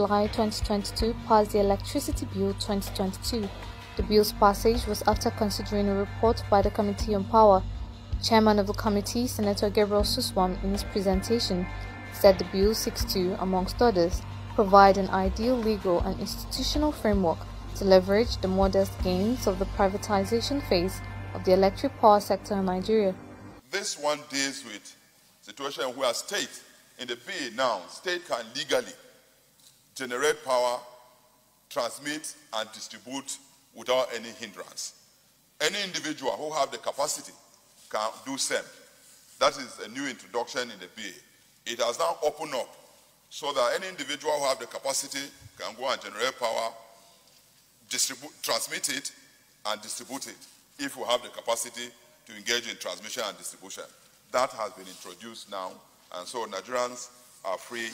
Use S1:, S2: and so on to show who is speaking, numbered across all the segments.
S1: July 2022 passed the Electricity Bill 2022. The bill's passage was after considering a report by the Committee on Power. Chairman of the committee, Senator Gabriel Suswam, in his presentation, said the bill seeks to, amongst others, provide an ideal legal and institutional framework to leverage the modest gains of the privatization phase of the electric power sector in Nigeria.
S2: This one deals with situation where state, in the bill now, state can legally generate power, transmit and distribute without any hindrance. Any individual who have the capacity can do same. That is a new introduction in the bill. It has now opened up so that any individual who have the capacity can go and generate power, transmit it and distribute it if we have the capacity to engage in transmission and distribution. That has been introduced now, and so Nigerians are free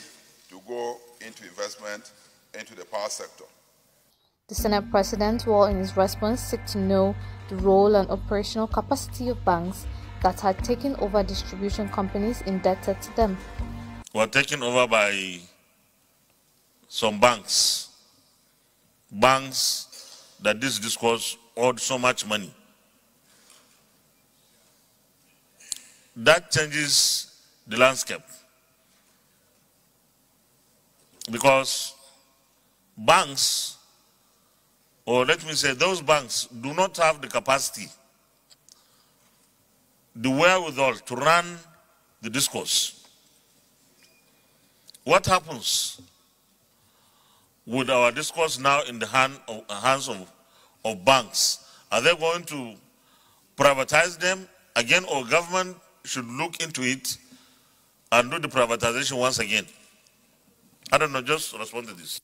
S2: to go into investment into the power sector.
S1: The Senate President will, in his response, seek to know the role and operational capacity of banks that had taken over distribution companies indebted to them.
S3: Were taken over by some banks that this discourse owed so much money. That changes the landscape, because banks, or let me say those banks, do not have the capacity, the wherewithal to run the discourse. What happens with our discourse now in the hands of banks? Are they going to privatize them again, or government should look into it and do the privatization once again? I don't know, just respond to this.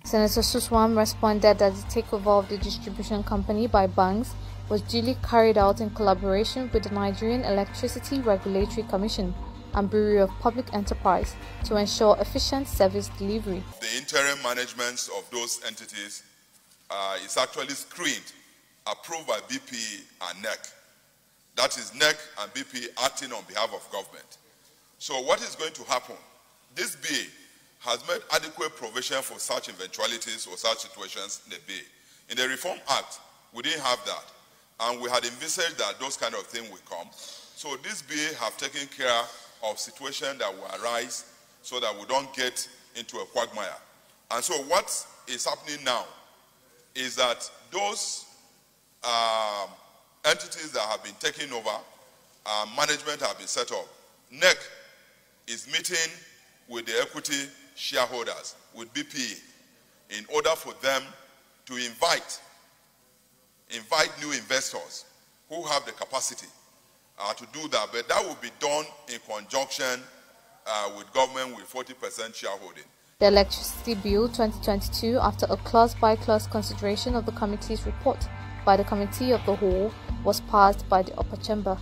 S1: Senator Suswam responded that the takeover of the distribution company by banks was duly carried out in collaboration with the Nigerian Electricity Regulatory Commission and Bureau of Public Enterprise to ensure efficient service delivery.
S2: The interim management of those entities is actually screened, approved by BP and NEC. That is NEC and BP acting on behalf of government. So what is going to happen? This bill has made adequate provision for such eventualities or such situations in the bill. In the Reform Act, we didn't have that. And we had envisaged that those kind of things will come. So this bill have taken care of situations that will arise so that we don't get into a quagmire. And so what is happening now is that those entities that have been taken over, management have been set up. NEC is meeting with the equity shareholders, with BP, in order for them to invite new investors who have the capacity to do that. But that will be done in conjunction with government with 40% shareholding.
S1: The Electricity Bill 2022, after a clause-by-clause consideration of the committee's report by the Committee of the Whole, was passed by the upper chamber.